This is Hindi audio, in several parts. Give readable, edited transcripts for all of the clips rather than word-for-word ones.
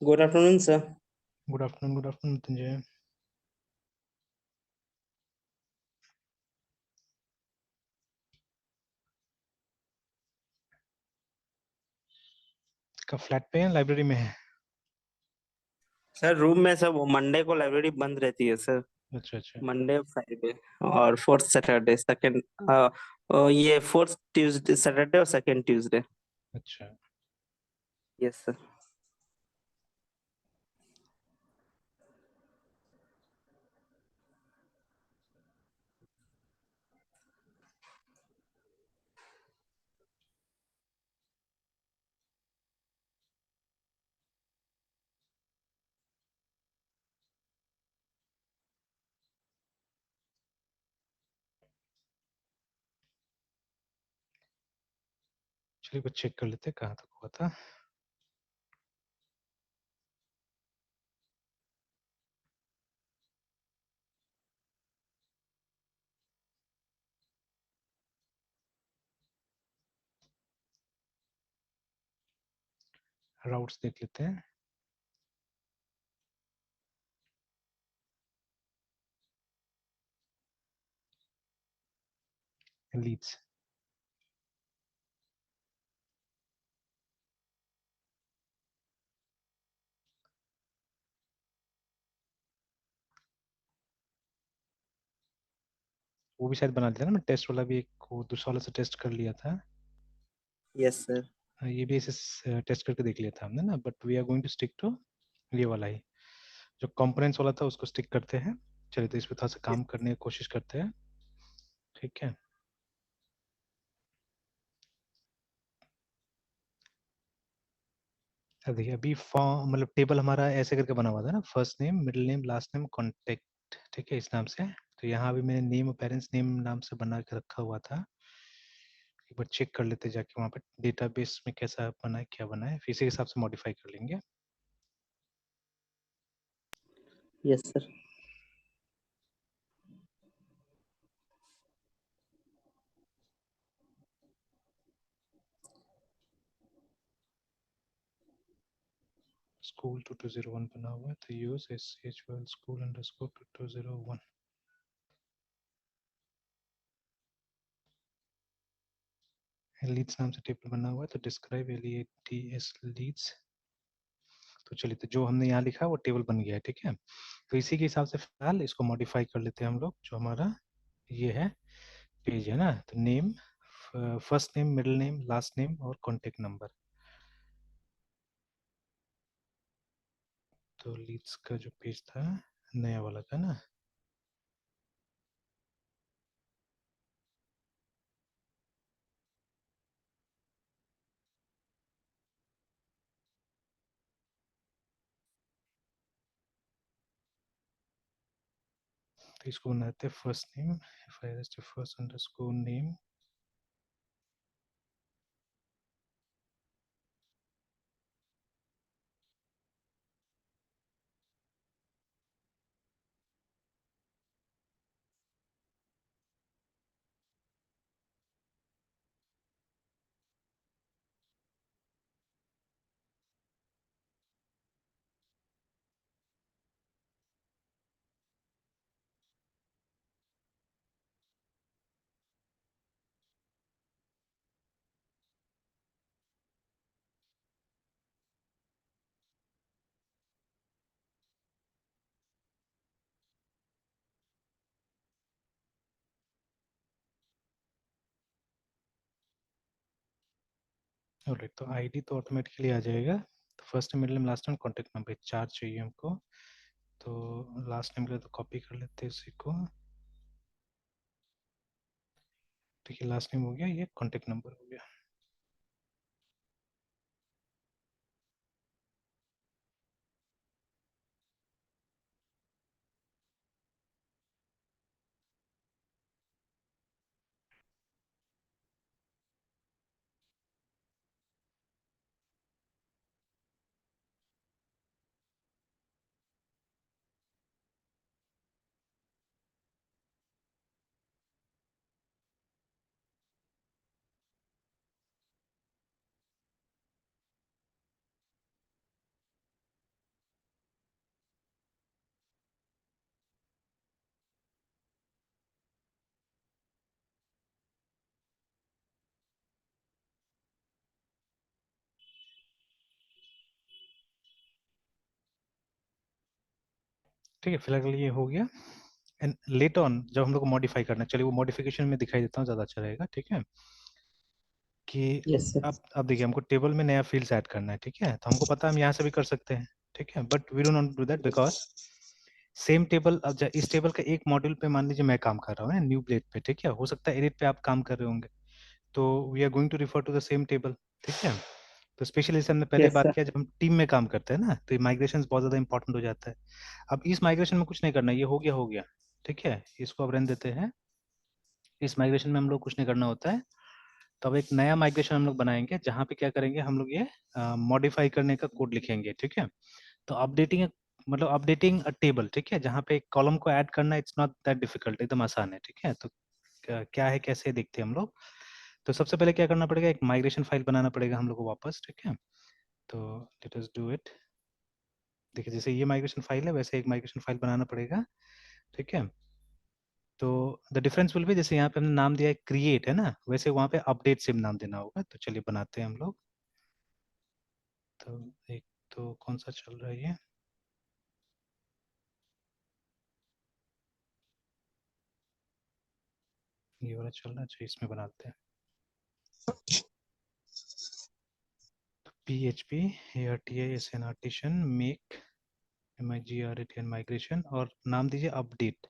Good afternoon, sir. Good afternoon Mrityunjay. का फ्लैट पे है लाइब्रेरी में है? सर रूम में सब मंडे को लाइब्रेरी बंद रहती है सर। अच्छा अच्छा। मंडे फ्राइडे और फोर्थ सैटरडे सेकंड ये फोर्थ ट्यूसडे सैटरडे और सेकंड ट्यूसडे। अच्छा, यस सर। चलिए कुछ चेक कर लेते हैं कहाँ तक हुआ था। राउट्स देख लेते हैं। लीड्स, वो भी शायद बना दिया ना, मैं टेस्ट वाला भी एक वो दूसरा वाला से टेस्ट कर लिया था। Yes sir. ये भी ऐसे टेस्ट करके देख लिया था हमने ना, but we are going to stick to ये वाला ही। जो कंपोनेंट्स वाला था उसको स्टिक करते हैं। चलिए तो इस पे थोड़ा सा काम करने की कोशिश करते हैं। ठीक है। अब देखिए अभी फॉर्म मतलब टेबल हमारा ऐसे करके बना हुआ था ना, first name middle name last name contact, ठीक है इस नाम से। तो यहाँ अभी मैंने नेम और पेरेंट्स नेम नाम से बना के रखा हुआ था। एक बार चेक कर लेते जाके वहाँ पर डेटाबेस में कैसा बना है क्या बना है, फिर इसी के हिसाब से मॉडिफाई कर लेंगे। Yes sir. स्कूल 2201 बना हुआ है तो use SHL school underscore 2201। Leads नाम से टेबल बना हुआ है तो डिस्क्राइब LEADS लीड्स। तो चलिए तो जो हमने यहाँ लिखा है वो टेबल बन गया है, ठीक है। तो इसी के हिसाब से फिलहाल इसको मॉडिफाई कर लेते हैं हम लोग। जो हमारा ये है पेज है ना, तो name, first name middle name last name और कॉन्टेक्ट नंबर। तो लीड्स का जो पेज था नया वाला था ना, तो इसको बनाते हैं first name, first underscore name, alright. तो आईडी तो ऑटोमेटिकली आ जाएगा। तो first name middle name last name contact number चार चाहिए हमको। तो लास्ट नेम के लिए तो कॉपी कर लेते हैं उसी को। ठीक है, लास्ट नेम हो गया, ये कॉन्टेक्ट नंबर हो गया। ठीक है, फिलहाल ये हो गया। एंड लेटर ऑन जब हम लोग को मॉडिफाई करना है, चलिए वो मॉडिफिकेशन में दिखाई देता हूँ, ज्यादा अच्छा रहेगा। ठीक है, कि यस सर। अब देखिए हमको टेबल में नया फील्ड्स ऐड करना है। ठीक है, तो हमको पता है हम यहाँ से भी कर सकते हैं। ठीक है, but we don't want to do that because same table, अब इस टेबल का एक मॉड्यूल पे मान लीजिए मैं काम कर रहा हूँ न्यू प्लेट पे। ठीक है, हो सकता है एडिट पे आप काम कर रहे होंगे, तो we are going to refer to the same table. ठीक है, तो स्पेशली हमने पहले यस बात सर। किया, जब हम टीम में काम करते हैं ना, तो ये माइग्रेशन बहुत ज्यादा इंपॉर्टेंट हो जाता है। अब इस माइग्रेशन में कुछ नहीं करना, ये हो गया। ठीक है, इसको अब रहने देते हैं। इस माइग्रेशन में हम लोग कुछ नहीं करना होता है। तो अब एक नया माइग्रेशन हम लोग बनाएंगे, जहाँ पे क्या करेंगे हम लोग, ये मॉडिफाई करने का कोड लिखेंगे। ठीक है, तो अपडेटिंग, मतलब अपडेटिंग अ टेबल। ठीक है, जहाँ पे एक कॉलम को ऐड करना, इट्स नॉट दैट डिफिकल्ट, एकदम आसान है। ठीक है, तो क्या है, कैसे देखते हैं हम लोग। तो सबसे पहले क्या करना पड़ेगा, एक माइग्रेशन फाइल बनाना पड़ेगा हम लोग को वापस। ठीक है, तो लेट अस डू इट। देखिए जैसे ये माइग्रेशन फाइल है, वैसे एक माइग्रेशन फाइल बनाना पड़ेगा। ठीक है, तो द डिफरेंस विल बी, जैसे यहाँ पे हमने नाम दिया है क्रिएट, है ना, वैसे वहाँ पे अपडेट सिम नाम देना होगा। तो चलिए बनाते हैं हम लोग। तो एक, तो कौन सा चल रहा है ये वाला चल रहा है, अच्छा इसमें बनाते हैं। PHP artisan make migrat migration, और नाम दीजिए update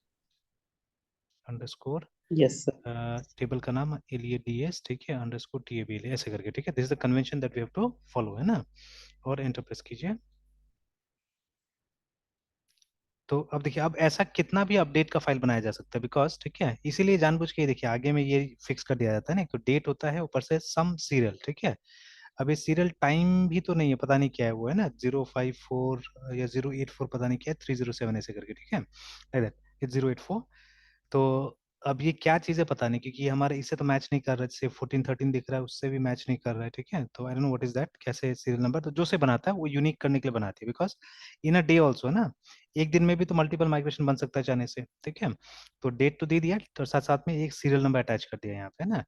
underscore, yes sir. Table का नाम LEADS। ठीक है, अंडरस्कोर TABL ऐसे करके। ठीक है, this is the convention that we have to follow, है ना। और एंटर प्रेस कीजिए। तो अब देखिए, अब ऐसा कितना भी अपडेट का फाइल बनाया जा सकता है, बिकॉज ठीक है, इसीलिए जानबूझ के देखिए आगे में ये फिक्स कर दिया जाता है ना, एक तो डेट होता है, ऊपर से सम सीरियल। ठीक है, अब ये सीरियल टाइम भी तो नहीं है, पता नहीं क्या है वो, है ना, 054 या 084, पता नहीं क्या है, 307 ऐसे करके। ठीक है, लाइक दैट, इट्स 084। तो अब ये क्या चीज़ है पता नहीं, क्योंकि ये हमारे इससे तो मैच नहीं कर रहा है, जैसे 14 13 दिख रहा है, उससे भी मैच नहीं कर रहा है। ठीक है, तो I don't know what is that, कैसे सीरियल नंबर, तो जो से बनाता है वो यूनिक करने के लिए बनाती है, because in a day also, है ना, एक दिन में भी तो मल्टीपल माइग्रेशन बन सकता है चाहने से। ठीक है, तो डेट तो दे दिया, तो साथ साथ में एक सीरियल नंबर अटैच कर दिया यहाँ पे, है ना।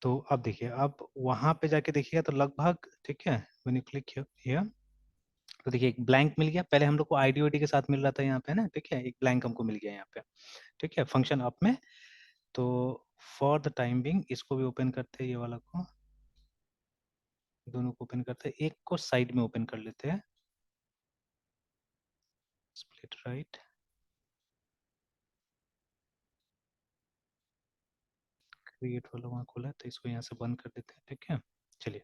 तो अब देखिए, अब वहां पे जाके देखिएगा तो लगभग, ठीक है, व्हेन यू क्लिक हियर, तो देखिए एक ब्लैंक मिल गया। पहले हम लोग को आईडी वाईडी के साथ मिल रहा था यहाँ पे ना, ठीक है, एक ब्लैंक हमको मिल गया यहाँ पे। ठीक है, फंक्शन अप में। तो फॉर द टाइम बिंग इसको भी ओपन करते हैं, ये वाला को, दोनों को ओपन करते हैं, एक को साइड में ओपन कर लेते हैं, स्प्लिट राइट। क्रिएट वाला वहाँ खोला है, तो इसको यहाँ से बंद कर देते हैं। ठीक है, चलिए।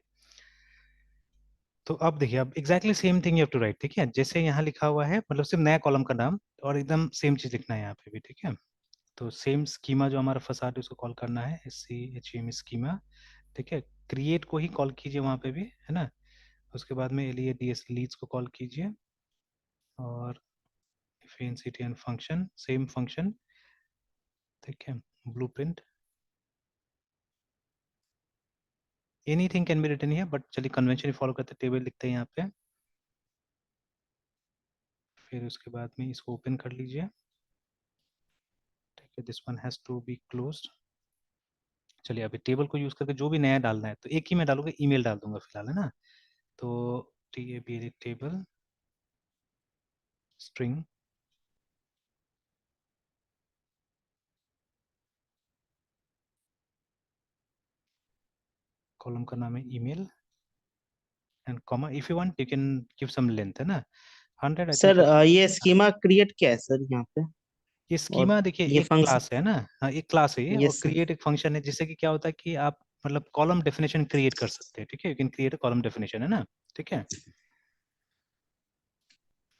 तो अब देखिए, अब exactly same thing you have to write. ठीक है, जैसे यहाँ लिखा हुआ है, मतलब सिर्फ नया कॉलम का नाम, और एकदम सेम चीज लिखना है यहाँ पे भी। ठीक है, तो सेम स्कीमा जो हमारा फसाड है उसको कॉल करना है, SCHEM स्कीमा। ठीक है, क्रिएट को ही कॉल कीजिए वहाँ पे भी, है ना। उसके बाद में LEADS लीड्स को कॉल कीजिए, और FNCTN फंक्शन, सेम फंक्शन। ठीक है, blueprint, anything can be written here, but चलिए कन्वेंशन फॉलो करते, टेबल लिखते हैं यहाँ पे। फिर उसके बाद में इसको ओपन कर लीजिए। ठीक है, this one has to be closed. चलिए, अभी टेबल को यूज करके जो भी नया डालना है, तो एक ही मैं डालूंगा, ईमेल डाल दूंगा फिलहाल, है ना। तो TABL टेबल स्ट्रिंग, कॉलम का नाम है email, and comma, if you want you can give some length, है ना, 100 आई थिंक। सर ये स्कीमा क्रिएट क्या है सर यहाँ पे? ये और स्कीमा देखिए ये एक फंक्शन? क्लास है ना, हाँ एक क्लास है ये, और यस सर। क्रिएट एक फंक्शन है, जिससे कि क्या होता है कि आप मतलब कॉलम डेफिनेशन क्रिएट कर सकते हैं। ठीक है, you can create a column definition, है ना। ठीक है,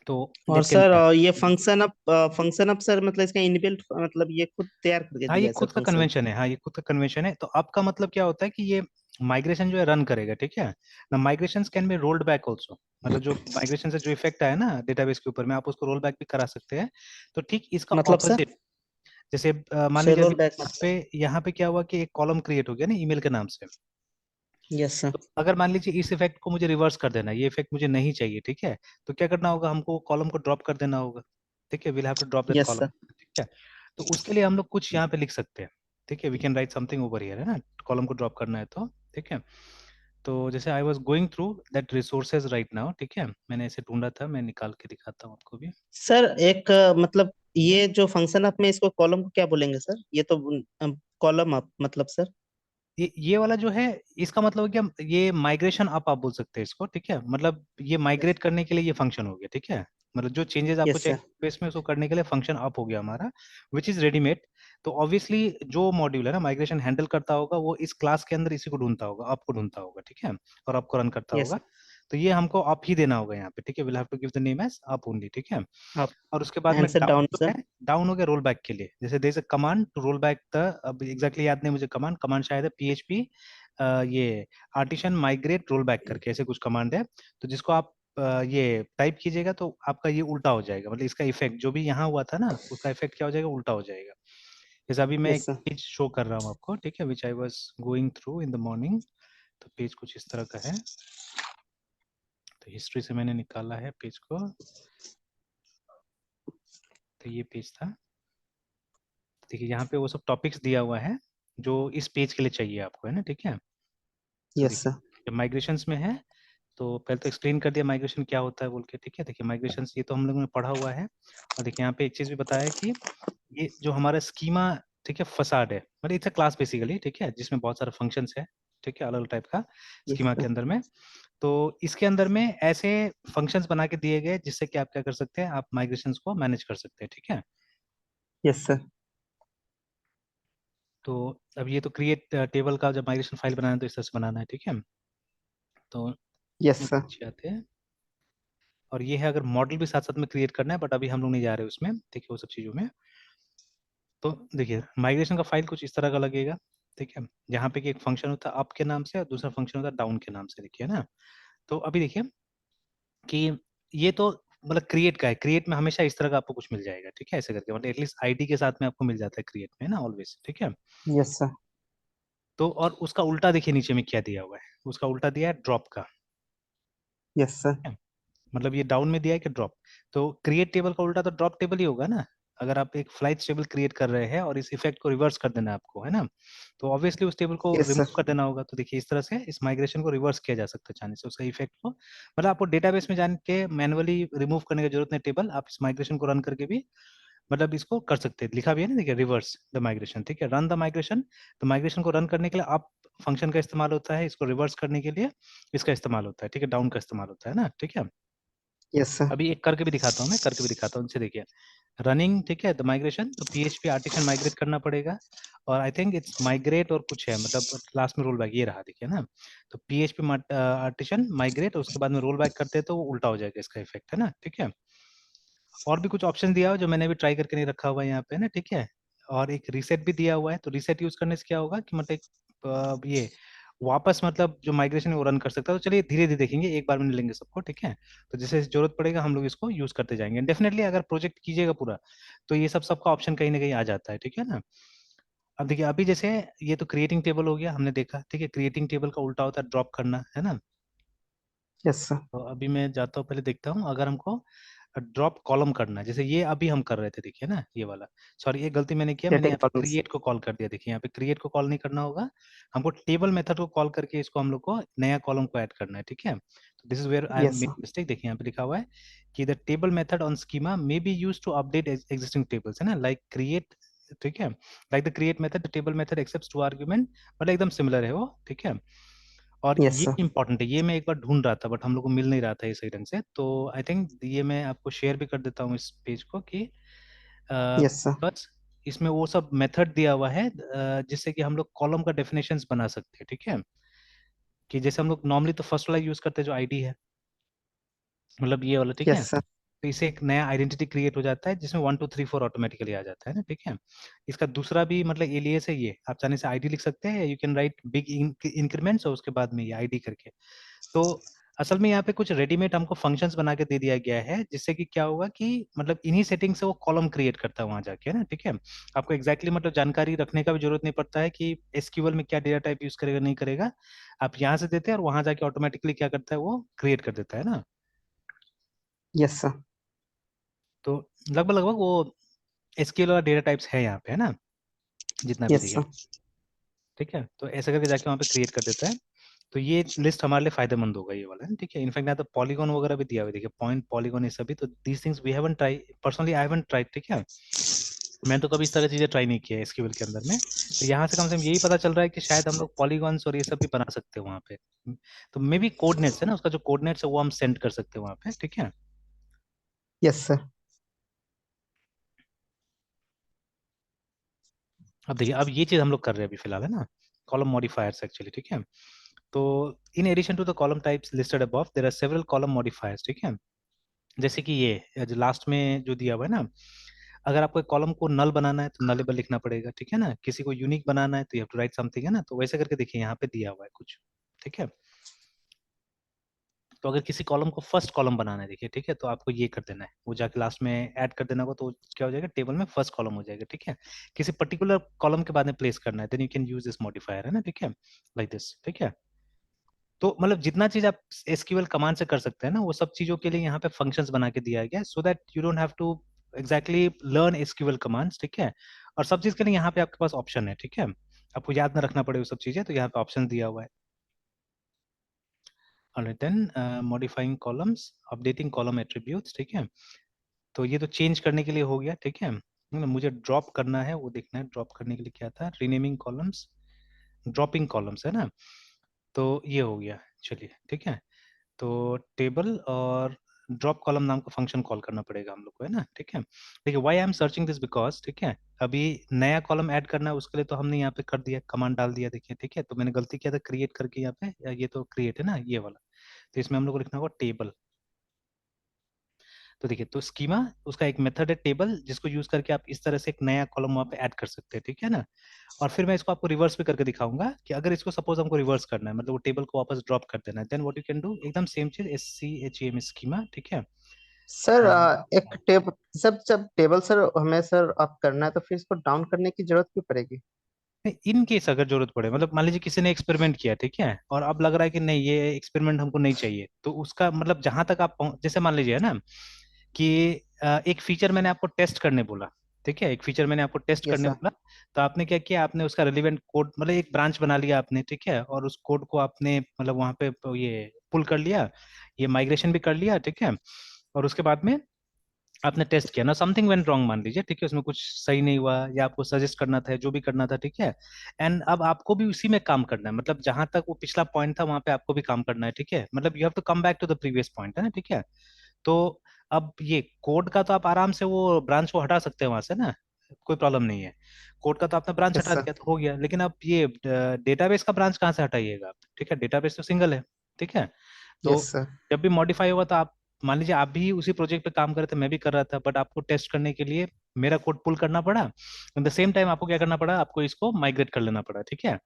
तो और दैट कैन सर बी। ये फंक्शन अप सर, मतलब इसका इनबिल्ट, मतलब ये खुद तैयार करके हाँ, दिया ये है सर खुद का फंक्शन? कन्वेंशन है, हाँ ये खुद का कन्वेंशन है। तो आपका मतलब क्या होता है कि ये माइग्रेशन जो है रन करेगा। ठीक है ना, migration can be rolled back also, मतलब जो माइग्रेशन से जो इफेक्ट आया ना डेटाबेस के ऊपर में, आप उसको रोल बैक भी करा सकते हैं। तो ठीक इसका मतलब सर? ऑपोजिट, जैसे मान लीजिए शेड्यूल अभी बैक यहाँ मतलब? पे यहाँ पे क्या हुआ कि एक कॉलम क्रिएट हो गया ना ईमेल के नाम से। Yes sir. तो अगर मान लीजिए इस इफेक्ट को मुझे रिवर्स कर देना है, ये इफेक्ट मुझे नहीं चाहिए। ठीक है, तो क्या करना होगा, हमको कॉलम को ड्रॉप कर देना होगा। ठीक है, will have to drop that yes column. Sir. ठीक है, तो उसके लिए हम लोग कुछ यहाँ पे लिख सकते हैं। ठीक है, we can write something over here, है ना, कॉलम को ड्रॉप करना है तो। ठीक है, तो जैसे आई was going through that resources right now, ठीक है, मैंने ऐसे ढूंढा था, मैं निकाल के दिखाता हूँ आपको भी। सर एक मतलब ये जो फंक्शन आप में इसको कॉलम को क्या बोलेंगे सर? ये तो कॉलम आप मतलब सर। ये वाला जो है, इसका मतलब है कि ये माइग्रेशन अप आप बोल सकते हैं इसको, ठीक है, मतलब ये यस माइग्रेट करने के लिए ये फंक्शन हो गया, ठीक है, मतलब जो चेंजेस आपको यस चाहिए सर। बेस में उसको करने के लिए फंक्शन अप हो गया हमारा, विच इज रेडीमेड। तो ऑब्वियसली जो मॉड्यूल है ना माइग्रेशन हैंडल करता होगा वो इस क्लास के अंदर इसी को ढूंढता होगा, आपको ढूंढता होगा, ठीक है, और आपको रन करता यस होगा। सर। तो ये हमको अप ही देना होगा यहाँ पे, ठीक है, will have to give the name as up only, ठीक है। आप और उसके बाद में आंसर डाउन डाउन जो सर। है, डाउन हो गया रोल बैक के लिए, जैसे there is a command to roll back the, अब एग्जैक्टली याद नहीं मुझे कमांड, कमांड शायद है पीएचपी ये आर्टिशन माइग्रेट रोल बैक करके ऐसे कुछ कमांड है। तो जिसको आप ये टाइप कीजिएगा तो आपका ये उल्टा हो जाएगा, मतलब इसका इफेक्ट जो भी यहाँ हुआ था ना उसका इफेक्ट क्या हो जाएगा, उल्टा हो जाएगा। जैसे अभी मैं एक यस सर। पेज शो कर रहा हूँ आपको, ठीक है, which I was going through in the morning. तो पेज कुछ इस तरह का है, तो हिस्ट्री से मैंने निकाला है पेज को, तो ये पेज था। देखिए यहाँ पे वो सब टॉपिक्स दिया हुआ है जो इस पेज के लिए चाहिए आपको, है ना, ठीक है। तो यस देखिए सर। जब माइग्रेशंस में है तो पहले तो एक्सप्लेन कर दिया माइग्रेशन क्या होता है बोल के, ठीक है। देखिए माइग्रेशंस ये तो हम लोगों ने पढ़ा हुआ है, और देखिए यहाँ पे एक चीज भी बताया कि ये जो हमारा स्कीमा, ठीक है, फसाड है, मतलब इट्स अ क्लास बेसिकली, ठीक है, जिसमें बहुत सारे फंक्शंस है, ठीक है, अलग अलग टाइप का यस स्कीमा के सर। अंदर में। तो इसके अंदर में ऐसे फंक्शंस बना के दिए गए जिससे कि आप क्या कर सकते हैं, आप माइग्रेशंस को मैनेज कर सकते हैं, ठीक है। Yes sir. तो अब ये तो क्रिएट टेबल का जब माइग्रेशन फाइल बनाना है तो इस तरह से बनाना है, ठीक है। तो यस इसमें सर। पीछे आते हैं, और ये है अगर मॉडल भी साथ साथ में क्रिएट करना है, बट अभी हम लोग नहीं जा रहे उसमें, ठीक है, वो सब चीज़ों में। तो देखिए माइग्रेशन का फाइल कुछ इस तरह का लगेगा, ठीक है, जहाँ पे कि एक फंक्शन होता है अप के नाम से और दूसरा फंक्शन होता है डाउन के नाम से, देखिए ना। तो अभी देखिए कि ये तो मतलब क्रिएट का है, क्रिएट में हमेशा इस तरह का आपको कुछ मिल जाएगा, ठीक है, ऐसे करके, मतलब एटलीस्ट आईडी के साथ में आपको मिल जाता है क्रिएट में ना ऑलवेज, ठीक है। Yes sir. तो और उसका उल्टा देखिए नीचे में क्या दिया हुआ है, उसका उल्टा दिया है ड्रॉप का, यस सर। ठीक है? मतलब ये डाउन में दिया है कि ड्रॉप। तो क्रिएट टेबल का उल्टा तो ड्रॉप टेबल ही होगा ना। अगर आप एक फ्लाइट टेबल क्रिएट कर रहे हैं और इस इफेक्ट को रिवर्स कर देना है आपको, है ना, तो ऑब्वियसली उस टेबल को यस रिमूव सर। कर देना होगा। तो देखिए इस तरह से इस माइग्रेशन को रिवर्स किया जा सकता है चाहने से, उसका इफेक्ट को, मतलब आपको डेटाबेस में जान के मैनुअली रिमूव करने की जरूरत नहीं टेबल, आप इस माइग्रेशन को रन करके भी मतलब इसको कर सकते हैं। लिखा भी है ना, देखिए रिवर्स द माइग्रेशन, ठीक है, रन द माइग्रेशन। तो माइग्रेशन को रन करने के लिए आप फंक्शन का इस्तेमाल होता है, इसको रिवर्स करने के लिए इसका इस्तेमाल होता है, ठीक है, डाउन का इस्तेमाल होता है ना, ठीक है। Yes sir. अभी एक करके भी दिखाता हूँ, मैं करके भी दिखाता हूँ इनसे, देखिए रनिंग, ठीक है, द माइग्रेशन, तो पीएचपी आर्टिशन माइग्रेट करना पड़ेगा, और आई थिंक इट्स माइग्रेट और कुछ है, मतलब लास्ट में रोल बैक ये रहा, देखिए ना। तो पीएचपी आर्टिशन माइग्रेट, उसके बाद में रोल बैक करते हैं तो वो उल्टा हो जाएगा इसका इफेक्ट, है ना, ठीक है। और भी कुछ ऑप्शन दिया हुआ है जो मैंने भी ट्राई करके नहीं रखा हुआ है यहाँ पे ना, ठीक है। और एक रीसेट भी दिया हुआ है, तो रीसेट यूज करने से क्या होगा कि मतलब ये वापस मतलब जो माइग्रेशन है वो रन कर सकता है। तो चलिए धीरे धीरे देखेंगे, एक बार में नहीं लेंगे सबको, ठीक है। तो जैसे जरूरत पड़ेगा हम लोग इसको यूज करते जाएंगे डेफिनेटली। अगर प्रोजेक्ट कीजिएगा पूरा तो ये सब सबका ऑप्शन कहीं ना कहीं आ जाता है, ठीक है ना। अब देखिए अभी जैसे ये तो क्रिएटिंग टेबल हो गया, हमने देखा, ठीक है, क्रिएटिंग टेबल का उल्टा होता है ड्रॉप करना, है ना। Yes sir. तो अभी मैं जाता हूँ, पहले देखता हूँ अगर हमको ड्रॉप कॉलम करना है, जैसे ये अभी हम कर रहे थे, देखिए ना ये वाला, सॉरी ये गलती मैंने किया, मैंने गेटिंग यहाँ पे कॉलम्स। क्रिएट को कॉल कर दिया। देखिए यहाँ पे क्रिएट को कॉल नहीं करना होगा, हमको टेबल मेथड को कॉल करके इसको हम लोग को नया कॉलम को ऐड करना है, ठीक है। तो this is where I am yes make sir. Mistake. देखिए यहाँ पे लिखा हुआ है कि the table method on schema may be use to update existing tables, है ना, लाइक क्रिएट, ठीक है, like the create method the table method accepts two argument, मतलब एकदम सिमिलर है वो, ठीक है। और यस ये सर। इंपॉर्टेंट है, ये मैं एक बार ढूंढ रहा था बट हम लोग को मिल नहीं रहा था ये सही ढंग से, तो आई थिंक ये मैं आपको शेयर भी कर देता हूँ इस पेज को कि यस सर। बस इसमें वो सब मेथड दिया हुआ है जिससे कि हम लोग कॉलम का डेफिनेशंस बना सकते हैं, ठीक है। कि जैसे हम लोग नॉर्मली तो फर्स्ट वाला यूज करते हैं जो आईडी है, मतलब ये वाला, ठीक है। Yes sir. तो इसे एक नया आइडेंटिटी क्रिएट हो जाता है जिसमें 1 2 3 4 ऑटोमेटिकली आ जाता है ना, ठीक है। इसका दूसरा भी मतलब एलियास है, ये आप चाहने से आईडी लिख सकते हैं, you can write big increments और उसके बाद में ये आईडी करके। तो असल में यहाँ पे कुछ रेडीमेड हमको फंक्शंस बना के दे दिया गया है जिससे कि क्या होगा कि मतलब इन्हीं सेटिंग से वो कॉलम क्रिएट करता है वहां जाके, है ना, ठीक है। आपको एग्जैक्टली मतलब जानकारी रखने का भी जरूरत नहीं पड़ता है कि एसक्यूएल में क्या डेटा टाइप यूज करेगा नहीं करेगा, आप यहाँ से देते हैं और वहां जाके ऑटोमेटिकली क्या करता है वो क्रिएट कर देता है ना। Yes sir. तो लगभग लगभग वो एसक्यूएल वाला डेटा टाइप्स है यहाँ पे, है ना, जितना भी यस दिखे, सर। ठीक है। तो ऐसा करके जाके वहाँ पे क्रिएट कर देता है। तो ये लिस्ट हमारे लिए फायदेमंद होगा ये वाला है, ठीक है। इनफैक्ट यहाँ तो पॉलीगॉन वगैरह भी दिया हुआ है, देखिए पॉइंट पॉलीगॉन ये सभी, तो these things we haven't try, personally I haven't tried, ठीक है। मैं तो कभी इस तरह की चीजें ट्राई नहीं किया है एसक्यूएल के अंदर में। तो यहाँ से कम से कम यही पता चल रहा है कि शायद हम लोग पॉलीगॉन्स और ये सब भी बना सकते हैं वहाँ पे। तो मे बी कोऑर्डिनेट्स है ना, उसका जो कोऑर्डिनेट्स है वो हम सेंड कर सकते हैं वहाँ पे, ठीक है। Yes sir. अब देखिए, अब ये चीज हम लोग कर रहे हैं अभी फिलहाल, है ना, कॉलम मॉडिफायर्स एक्चुअली, ठीक है। तो in addition to the column types listed above there are several column modifiers, ठीक है। जैसे कि ये जो लास्ट में जो दिया हुआ है ना, अगर आपको एक कॉलम को नल बनाना है तो नलेबल लिखना पड़ेगा, ठीक है ना। किसी को यूनिक बनाना है तो you have to write something, है ना। तो वैसे करके देखिए यहाँ पे दिया हुआ है कुछ, ठीक है। तो अगर किसी कॉलम को फर्स्ट कॉलम बनाना है, देखिए, ठीक है, तो आपको ये कर देना है, वो जाके लास्ट में ऐड कर देना होगा, तो क्या हो जाएगा, टेबल में फर्स्ट कॉलम हो जाएगा, ठीक है। किसी पर्टिकुलर कॉलम के बाद में प्लेस करना है, then you can use this modifier, है ना, ठीक है, लाइक दिस, ठीक है। तो मतलब जितना चीज आप एसक्यूएल कमांड से कर सकते हैं ना, वो सब चीजों के लिए यहाँ पे फंक्शंस बना के दिया गया है, so that you don't have to exactly learn SQL commands, ठीक है। और सब चीज के लिए यहाँ पे आपके पास ऑप्शन है, ठीक है। आपको याद ना रखना पड़े वो सब चीजें, तो यहाँ पे ऑप्शन दिया हुआ है। और then modifying columns, updating column attributes, ठीक है। तो ये तो चेंज करने के लिए हो गया, ठीक है। मुझे ड्रॉप करना है, वो देखना है ड्रॉप करने के लिए क्या था, रीनेमिंग कॉलम्स, ड्रॉपिंग कॉलम्स, है ना। तो ये हो गया, चलिए, ठीक है। तो टेबल और ड्रॉप कॉलम नाम का फंक्शन कॉल करना पड़ेगा हम लोग को, है ना, ठीक है। देखिए why I am searching this because, ठीक है, अभी नया कॉलम ऐड करना है, उसके लिए तो हमने यहाँ पे कर दिया, कमांड डाल दिया, देखिए, ठीक है। तो मैंने गलती किया था क्रिएट करके यहाँ पे, ये तो क्रिएट है ना ये वाला, तो इसमें हम लोग को लिखना होगा टेबल। तो देखिए, तो स्कीमा उसका एक मेथड है टेबल, जिसको यूज करके आप इस तरह से एक नया कॉलम वहाँ पे ऐड कर सकते हैं, ठीक है ना। और फिर मैं इसको आपको रिवर्स भी करके दिखाऊंगा कि अगर इसको सपोज हमको रिवर्स करना है, मतलब वो टेबल को वापस ड्रॉप कर देना है, then what you can do, एकदम सेम चीज, SCHEM स्कीमा, ठीक है। सर एक टेबल, सब जब टेबल सर हमें सर आप करना है तो फिर इसको डाउन करने की जरूरत क्यों पड़ेगी? इन केस अगर जरूरत पड़े, मतलब मान लीजिए किसी ने एक्सपेरिमेंट किया, ठीक है, और अब लग रहा है कि नहीं ये एक्सपेरिमेंट हमको नहीं चाहिए, तो उसका मतलब जहां तक आप जैसे मान लीजिए, है ना, कि एक फीचर मैंने आपको टेस्ट करने बोला, ठीक है, एक फीचर मैंने आपको टेस्ट यस करने सर। बोला, तो आपने क्या किया, आपने उसका रिलेवेंट कोड, मतलब एक ब्रांच बना लिया आपने, ठीक है, और उस कोड को आपने मतलब वहां पे ये पुल कर लिया, ये माइग्रेशन भी कर लिया, ठीक है। और उसके बाद में आपने टेस्ट किया ना, समथिंग वेंट रॉन्ग मान लीजिए, ठीक है, उसमें कुछ सही नहीं हुआ, या आपको सजेस्ट करना था, जो भी करना था, ठीक है। एंड अब आपको भी उसी में काम करना है, मतलब जहां तक वो पिछला पॉइंट था वहां पे आपको भी काम करना है, ठीक है, मतलब you have to come back to the previous point, है ना, ठीक है। तो अब ये कोड का तो आप आराम से वो ब्रांच को हटा सकते हैं वहां से ना, कोई प्रॉब्लम नहीं है। कोड का तो आपने ब्रांच यस हटा सर। दिया तो हो गया, लेकिन अब ये डेटाबेस का ब्रांच कहाँ से हटाइएगा आप, ठीक है, डेटाबेस तो सिंगल है, ठीक है। तो यस सर। जब भी मॉडिफाई होगा तो आप मान लीजिए आप भी उसी प्रोजेक्ट पे काम कर रहे थे, मैं भी कर रहा था, बट आपको टेस्ट करने के लिए मेरा कोड पुल करना पड़ा, एट द सेम टाइम आपको क्या करना पड़ा, आपको इसको माइग्रेट कर लेना पड़ा, ठीक है।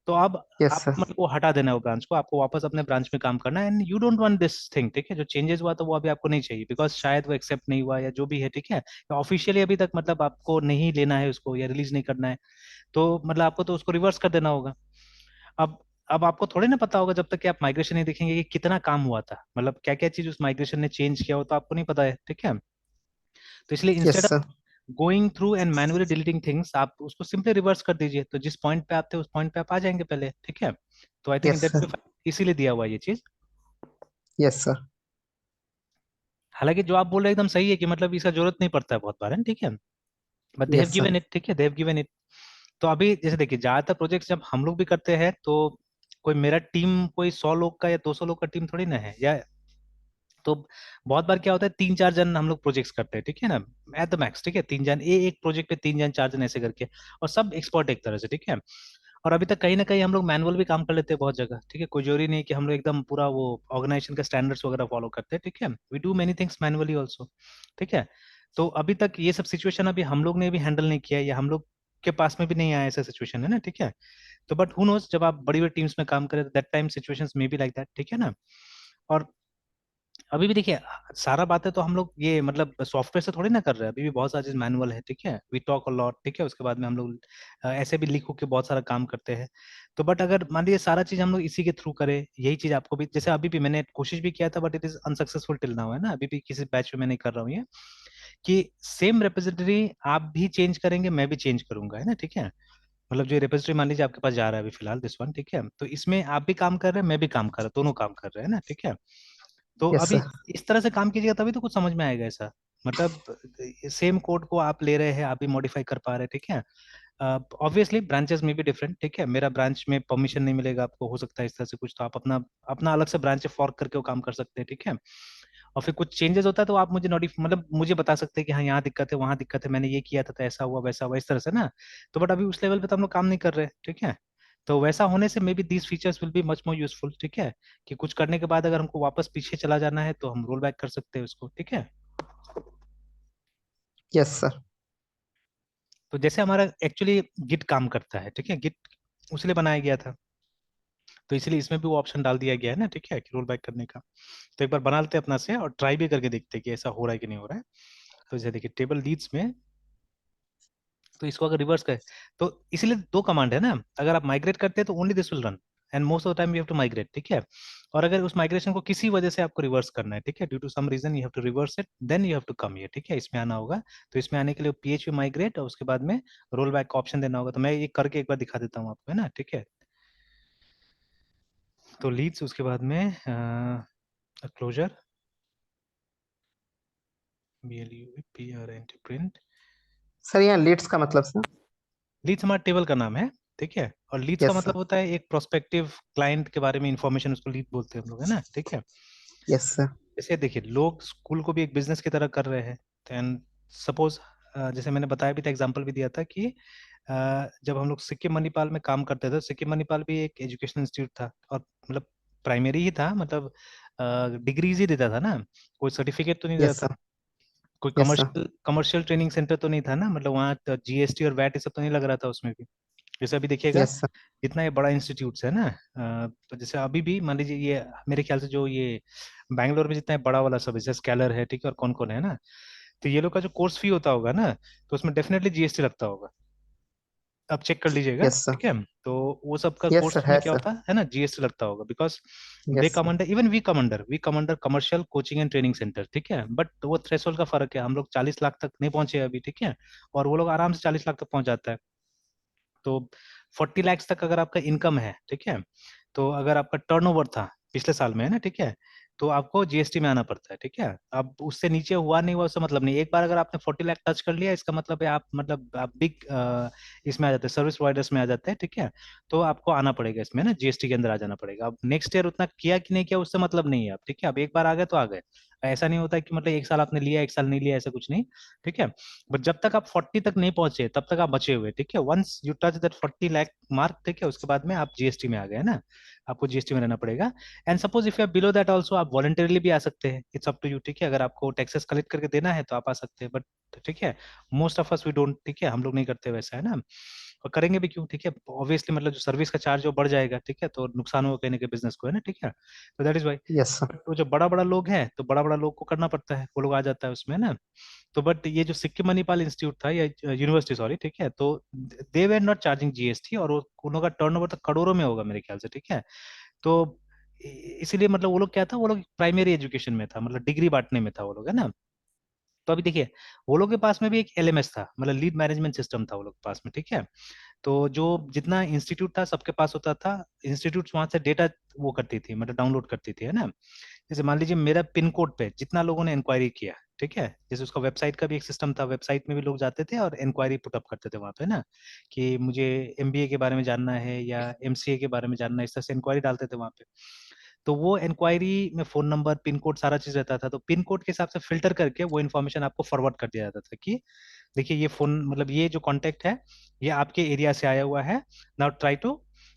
तो अब यस आपको सर। मतलब वो हटा देना है वो ब्रांच को, आपको वापस अपने ब्रांच में काम करना है, and you don't want this thing, ठीक है, जो चेंजेस हुआ तो वो अभी आपको नहीं चाहिए, बिकॉज शायद वो एक्सेप्ट नहीं हुआ या जो भी है, ठीक है, ऑफिशियली अभी तक मतलब आपको नहीं लेना है उसको या रिलीज नहीं करना है, तो मतलब आपको तो उसको रिवर्स कर देना होगा। अब अब आपको थोड़ी ना पता होगा जब तक कि आप माइग्रेशन नहीं देखेंगे कि कितना काम हुआ था, मतलब क्या क्या चीज उस माइग्रेशन ने चेंज किया हो, तो आपको नहीं पता है, ठीक है। तो इसलिए yes instead sir. Going through and manually deleting things, आप उसको सिंपली रिवर्स कर दीजिए, तो जिस पॉइंट पे आप थे उस पॉइंट पे आप आ जाएंगे पहले, ठीक है। तो I think yes that sir. इसीलिए दिया हुआ है ये चीज। Yes sir. हालांकि जो आप बोल रहे हैं एकदम सही है कि मतलब इसका जरूरत नहीं पड़ता है बहुत बार, है, ठीक है, but they have yes sir. Given it, ठीक है, दे हैव गिवन इट। तो अभी जैसे देखिए, ज्यादातर प्रोजेक्ट्स जब हम लोग भी करते हैं तो कोई मेरा टीम कोई 100 लोग का या 200 लोग का टीम थोड़ी ना है, या तो बहुत बार क्या होता है, 3-4 जन हम लोग प्रोजेक्ट्स करते हैं, ठीक है ना, एट द मैक्स, ठीक है, 3 जन, एक प्रोजेक्ट पे 3 जन 4 जन ऐसे करके, और सब एक्सपर्ट एक तरह से, ठीक है। और अभी तक कहीं ना कहीं हम लोग मैनुअल भी काम कर लेते हैं बहुत जगह, ठीक है, कोई जरूरी नहीं कि हम लोग एकदम पूरा वो ऑर्गेनाइजेशन का स्टैंडर्ड्स वगैरह फॉलो करते हैं, ठीक है, we do many things manually also, ठीक है। तो अभी तक ये सब सिचुएशन अभी हम लोग ने भी हैंडल नहीं किया, या हम लोग के पास में भी नहीं आया ऐसा सिचुएशन, है ना, ठीक है। तो बट हु नोस, जब आप बड़ी बड़ी टीम्स में काम करें that time situations may be like that, ठीक है ना। और अभी भी देखिए, सारा बातें तो हम लोग ये मतलब सॉफ्टवेयर से थोड़ी ना कर रहे हैं, अभी भी बहुत सारी चीज मैनुअल है, ठीक है, वी टॉक अ लॉट, ठीक है, उसके बाद में हम लोग ऐसे भी लिख के बहुत सारा काम करते हैं। तो बट अगर मान लीजिए सारा चीज हम लोग इसी के थ्रू करें, यही चीज आपको भी, जैसे अभी भी मैंने कोशिश भी किया था but it is unsuccessful till now, है ना, अभी भी किसी बैच में मैं नहीं कर रहा हूँ ये, कि सेम रिपोजिटरी आप भी चेंज करेंगे मैं भी चेंज करूंगा, है ना, ठीक है। मतलब जो रिपोजिटरी मान लीजिए आपके पास जा रहा है अभी फिलहाल दिस वन, ठीक है, तो इसमें आप भी काम कर रहे हैं, मैं भी काम कर रहा हूँ, दोनों काम कर रहे हैं ना, ठीक है। तो यस अभी सर। इस तरह से काम कीजिएगा तभी तो कुछ समझ में आएगा ऐसा। मतलब सेम कोड को आप ले रहे हैं, आप भी मॉडिफाई कर पा रहे हैं, ठीक है। ऑब्वियसली ब्रांचेस में भी डिफरेंट, ठीक है, मेरा ब्रांच में परमिशन नहीं मिलेगा आपको, हो सकता है इस तरह से कुछ, तो आप अपना अपना अलग से ब्रांच फॉर्क करके वो काम कर सकते हैं, ठीक है। और फिर कुछ चेंजेस होता है तो आप मुझे नोटिफ मतलब मुझे बता सकते हैं कि हाँ यहाँ दिक्कत है, वहाँ दिक्कत है, मैंने ये किया था तो ऐसा हुआ वैसा हुआ, इस तरह से ना। तो बट अभी उस लेवल पे तो हम लोग काम नहीं कर रहे, ठीक है। तो वैसा होने से may be these features will be much more useful, ठीक है, कि कुछ करने के बाद अगर हमको वापस पीछे चला जाना है तो हम रोल बैक कर सकते हैं उसको, ठीक है। Yes sir. तो जैसे हमारा एक्चुअली गिट काम करता है, ठीक है, गिट उसलिए बनाया गया था, तो इसलिए इसमें भी वो ऑप्शन डाल दिया गया है ना, ठीक है, कि रोल बैक करने का। तो एक बार बना लेते हैं अपना से और ट्राई भी करके देखते हैं कि ऐसा हो रहा है कि नहीं हो रहा है। तो जैसे देखिए टेबल लीड्स में, तो इसको अगर रिवर्स करें तो इसलिए दो कमांड है ना, अगर आप माइग्रेट करते हैं तो only this will run and most of the time you have to migrate, ठीक है। और अगर उस माइग्रेशन को किसी वजह से आपको रिवर्स करना है, ठीक है, due to some reason you have to reverse it, then you have to come here, ठीक है, इसमें आना होगा। तो इसमें आने के लिए PHP माइग्रेट और उसके बाद में रोल बैक का ऑप्शन देना होगा। तो मैं ये करके एक बार दिखा देता हूँ आपको, है ना, ठीक है। तो लीड्स, उसके बाद में क्लोजर, BLUPRNT प्रिंट। सर यहाँ लीड्स का मतलब सर? लीड्स हमारा टेबल का नाम है, ठीक है, और लीड्स का यस मतलब सर। होता है एक प्रोस्पेक्टिव क्लाइंट के बारे में इंफॉर्मेशन, उसको लीड बोलते हैं हम लोग, है ना, ठीक है। Yes sir. जैसे देखिए लोग स्कूल को भी एक बिजनेस की तरह कर रहे हैं, एंड सपोज जैसे मैंने बताया भी था, एग्जांपल भी दिया था कि जब हम लोग सिक्किम मणिपाल में काम करते थे, सिक्किम मणिपाल भी एक एजुकेशनल इंस्टीट्यूट था, और मतलब प्राइमरी ही था, मतलब डिग्रीज ही देता था ना, कोई सर्टिफिकेट तो नहीं यस देता था, सर। कोई yes sir. Commercial commercial training centre तो नहीं था ना, मतलब वहाँ GST और वैट ये सब तो नहीं लग रहा था उसमें भी। जैसे अभी देखिएगा यस सर। जितना ये बड़ा इंस्टीट्यूट है ना, तो जैसे अभी भी मान लीजिए ये मेरे ख्याल से जो ये बैंगलोर में जितना ये बड़ा वाला सब जैसे स्कैलर है, ठीक है, और कौन कौन है ना, तो ये लोग का जो कोर्स फी होता होगा ना, तो उसमें डेफिनेटली GST लगता होगा, आप चेक कर लीजिएगा, यस सर। ठीक है। तो वो सब का यस कोर्स सर में है क्या सर। होता है ना, GST लगता होगा, because they yes sir. Come under, even we come under commercial coaching and training centre, ठीक है, बट वो थ्रेशोल्ड का फर्क है, हम लोग 40 लाख तक नहीं पहुंचे अभी, ठीक है, और वो लोग आराम से 40 लाख तक पहुंच जाता है। तो 40 लाख तक अगर आपका इनकम है, ठीक है, तो अगर आपका टर्नओवर था पिछले साल में, है ना, ठीक है, तो आपको GST में आना पड़ता है, ठीक है। अब उससे नीचे हुआ नहीं हुआ उससे मतलब नहीं, एक बार अगर आपने 40 लाख टच कर लिया, इसका मतलब है आप मतलब आप बिग इसमें आ जाते हैं, सर्विस प्रोवाइडर्स में आ जाते हैं, ठीक है। तो आपको आना पड़ेगा इसमें ना, GST के अंदर आ जाना पड़ेगा। अब नेक्स्ट ईयर उतना किया कि नहीं किया उससे मतलब नहीं है, आप ठीक है, अब एक बार आ गए तो आ गए। ऐसा नहीं होता कि मतलब एक साल आपने लिया एक साल नहीं लिया, ऐसा कुछ नहीं, ठीक है। बट जब तक आप 40 तक नहीं पहुंचे तब तक आप बचे हुए, ठीक है। Once you touch that 40 lakh mark, ठीक है, उसके बाद में आप GST में आ गए ना, आपको GST में रहना पड़ेगा। And suppose if you are below that also, आप वॉलंटरीली भी आ सकते हैं, इट्स अप टू यू, ठीक है, अगर आपको टैक्सेस कलेक्ट करके देना है तो आप आ सकते हैं, बट ठीक है, most of us we don't, ठीक है, हम लोग नहीं करते वैसा, है ना। और करेंगे भी क्यों, ठीक है, ऑब्वियसली मतलब जो सर्विस का चार्ज वो बढ़ जाएगा, ठीक है, तो नुकसान होगा कहीं ना कहीं बिजनेस को, है ना, ठीक है। तो that is why. Yes sir. तो जो बड़ा बड़ा लोग हैं तो बड़ा बड़ा लोग को करना पड़ता है, वो लोग आ जाता है उसमें ना। तो बट ये जो सिक्किम मणिपाल इंस्टीट्यूट था या यूनिवर्सिटी, सॉरी, ठीक है, तो they were not charging GST, और उन लोगों का टर्नओवर तो करोड़ों में होगा मेरे ख्याल से, ठीक है। तो इसीलिए मतलब वो लोग क्या था, वो लोग प्राइमरी एजुकेशन में था, मतलब डिग्री बांटने में था वो लोग, है ना। तो अभी देखिए वो लोग के पास में भी एक LMS था, मतलब लीड मैनेजमेंट सिस्टम था वो लोग के पास में, ठीक है। तो जो जितना इंस्टीट्यूट था सबके पास होता था, इंस्टीट्यूट वहां से डेटा वो करती थी, मतलब डाउनलोड करती थी, है ना। जैसे मान लीजिए मेरा पिन कोड पे जितना लोगों ने इंक्वायरी किया, ठीक है, जैसे उसका वेबसाइट का भी एक सिस्टम था, वेबसाइट में भी लोग जाते थे और इंक्वायरी पुटअप करते थे वहां पे ना, कि मुझे MBA के बारे में जानना है या MCA के बारे में जानना है, इस तरह से इंक्वायरी डालते थे वहां पे। तो वो इंक्वायरी में फोन नंबर, पिन कोड, सारा चीज रहता था, तो पिन कोड के हिसाब से फिल्टर करके वो इन्फॉर्मेशन आपको फॉरवर्ड कर दिया जाता था कि देखिए ये फोन, मतलब ये जो कांटेक्ट है ये आपके एरिया से आया हुआ है, नाउ ट्राई टू,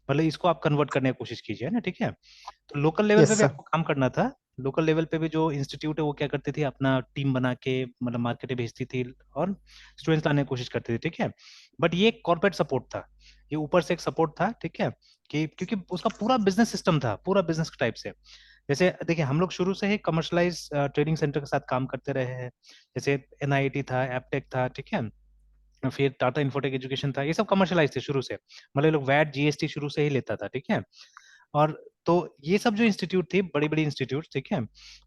मतलब इसको आप कन्वर्ट करने की कोशिश कीजिए ना, ठीक है। तो लोकल लेवल पे यस भी सर। आपको काम करना था। लोकल लेवल पे भी जो इंस्टीट्यूट है वो क्या करती थी, अपना टीम बना के मतलब मार्केट में भेजती थी और स्टूडेंट्स लाने की कोशिश करती थी, ठीक है। बट ये कॉर्पोरेट सपोर्ट था, ये ऊपर से एक सपोर्ट था, ठीक है, कि क्योंकि उसका पूरा बिजनेस सिस्टम था, पूरा बिजनेस टाइप से। जैसे देखिए हम लोग शुरू से ही कमर्शलाइज ट्रेडिंग सेंटर के साथ काम करते रहे हैं, जैसे NIT था, एपटेक था, ठीक है, फिर टाटा इन्फोटेक एजुकेशन था, ये सब कमर्शलाइज थे शुरू से, मतलब ये लोग वैट GST शुरू से ही लेता था, ठीक है। और तो ये सब जो इंस्टीट्यूट थे, बड़ी बड़ी इंस्टीट्यूट, ठीक है,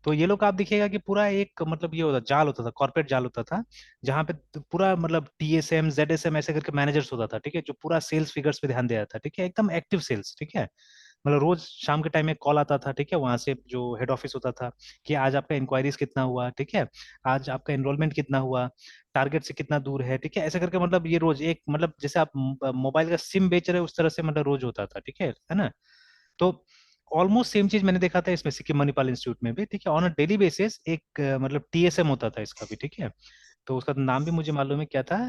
तो ये लोग आप दिखेगा कि पूरा एक मतलब ये होता जाल होता था, कॉर्पोरेट जाल होता था, जहाँ पे पूरा मतलब TSM ZSM ऐसे करके मैनेजर्स होता था, ठीक है, जो पूरा सेल्स फिगर्स पे ध्यान देता था, ठीक है, एकदम एक्टिव सेल्स, ठीक है, मतलब रोज शाम के टाइम में कॉल आता था, ठीक है, वहां से जो हेड ऑफिस होता था कि आज आपका इंक्वायरीज कितना हुआ, ठीक है, आज आपका एनरोलमेंट कितना हुआ, टारगेट से कितना दूर है, ठीक है, ऐसे करके मतलब ये रोज एक मतलब जैसे आप मोबाइल का सिम बेच रहे हो उस तरह से मतलब रोज होता था, ठीक है ना। तो ऑलमोस्ट सेम चीज मैंने देखा था इसमें सिक्किम मणिपाल इंस्टीट्यूट में भी, ठीक है, ऑन अ डेली बेसिस एक मतलब TSM होता था इसका भी, ठीक है, तो उसका नाम भी मुझे मालूम है क्या था,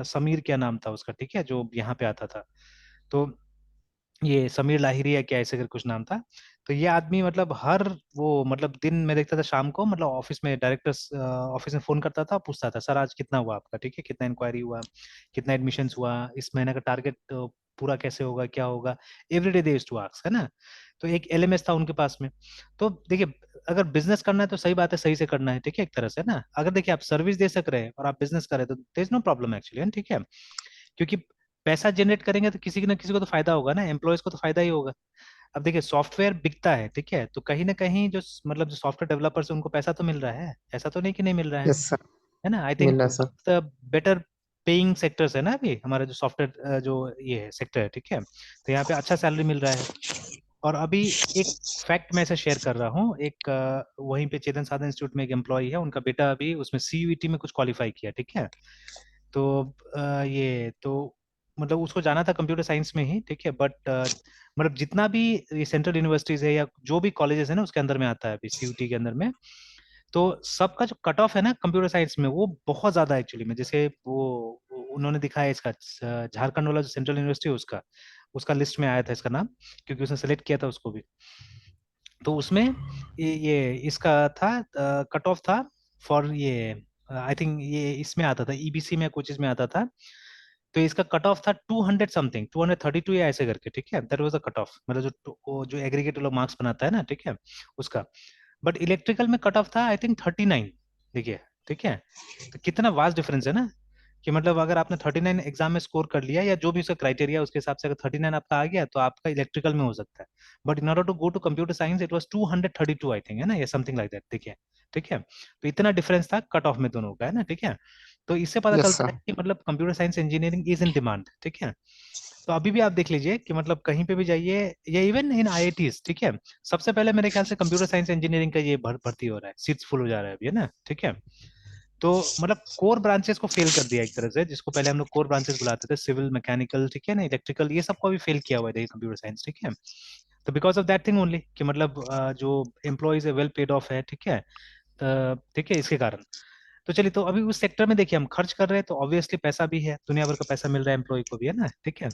समीर क्या नाम था उसका, ठीक है, जो यहाँ पे आता था, तो ये समीर लाहिरी या क्या ऐसे कर कुछ नाम था। तो ये आदमी मतलब हर वो मतलब दिन में देखता था शाम को, मतलब ऑफिस में डायरेक्टर्स ऑफिस में फोन करता था, पूछता था सर आज कितना हुआ आपका, ठीक है, कितना इंक्वायरी हुआ, कितना एडमिशन्स हुआ, इस महीने का टारगेट पूरा कैसे होगा, क्या होगा, everyday they used to ask, है ना। तो एक LMS था उनके पास में। तो देखिए अगर बिजनेस करना है तो सही बात है, सही से करना है, ठीक है, एक तरह से ना, अगर देखिए आप सर्विस दे सक रहे हैं और आप बिजनेस कर रहे हैं तो there is no problem actually, ठीक है, क्योंकि पैसा जनरेट करेंगे तो किसी ना किसी को तो फायदा होगा ना, एम्प्लॉयज को तो फायदा ही होगा। अब देखिए सॉफ्टवेयर बिकता है, ठीक है, तो कहीं ना कहीं जो मतलब जो सॉफ्टवेयर डेवलपर्स है उनको पैसा तो मिल रहा है, ऐसा तो नहीं कि नहीं मिल रहा यस सर, है ना। आई मिल थिंक रहा है sir. The better paying sectors है ना अभी हमारा जो सॉफ्टवेयर जो ये है सेक्टर है, ठीक है, तो यहाँ पे अच्छा सैलरी मिल रहा है। और अभी एक फैक्ट मैं ऐसे शेयर कर रहा हूँ, एक वहीं पे चेतन साधन इंस्टीट्यूट में एक एम्प्लॉय है, उनका बेटा अभी उसमें CUET में कुछ क्वालिफाई किया, ठीक है, तो ये तो मतलब उसको जाना था कंप्यूटर साइंस में ही, ठीक है, बट मतलब जितना भी ये सेंट्रल यूनिवर्सिटीज है या जो भी कॉलेजेस है ना उसके अंदर में आता है अभी CUT के अंदर में, तो सबका जो कट ऑफ है ना कंप्यूटर साइंस में वो बहुत ज्यादा है एक्चुअली में। जैसे वो उन्होंने दिखाया इसका झारखंड वाला जो सेंट्रल यूनिवर्सिटी है उसका उसका लिस्ट में आया था इसका नाम, क्योंकि उसने सेलेक्ट किया था उसको भी। तो उसमें ये इसका था कट ऑफ था फॉर ये आई थिंक ये इसमें आता था EBC में कुछ इसमें आता था। तो इसका कट ऑफ था 200 समथिंग 232 या ऐसे करके, ठीक है, that was the cut off, मतलब जो एग्रीगेट लोग मार्क्स बनाता है ना, ठीक है, उसका। बट इलेक्ट्रिकल में कट ऑफ था आई थिंक 39, देखिए, ठीक है, तो कितना वास्ट डिफरेंस है ना, कि मतलब अगर आपने 39 एग्जाम में स्कोर कर लिया या जो भी उसका क्राइटेरिया उसके हिसाब से अगर 39 आपका आ गया तो आपका इलेक्ट्रिकल में हो सकता है, but in order to go to computer science it was 232 I think, है ना, या समथिंग लाइक दैट, देखिए, ठीक है, तो इतना डिफरेंस था कट ऑफ में दोनों का, है ना, ठीक है। तो इससे पता यस चलता सर। है कि मतलब computer science engineering is in demand, ठीक है। तो अभी भी आप देख लीजिए कि मतलब कहीं पे भी जाइए या इवन इन IITs, ठीक है, सबसे पहले मेरे ख्याल से कंप्यूटर साइंस इंजीनियरिंग का ये भर्ती हो रहा है, सीट्स फुल हो जा रहा है अभी, है ना, ठीक है। तो मतलब कोर ब्रांचेस को फेल कर दिया एक तरह से, जिसको पहले हम लोग कोर ब्रांचेस बुलाते थे, सिविल, मैकेनिकल, ठीक है ना, इलेक्ट्रिकल, ये सबको भी फेल किया हुआ है देखिए कंप्यूटर साइंस, ठीक है। तो because of that thing only कि मतलब जो एम्प्लॉयज है वेल पेड ऑफ है, ठीक है, ठीक है, इसके कारण। तो चलिए, तो अभी उस सेक्टर में देखिए हम खर्च कर रहे हैं तो ऑब्वियसली पैसा भी है, दुनिया भर का पैसा मिल रहा है एम्प्लॉय को भी, है ना, ठीक है।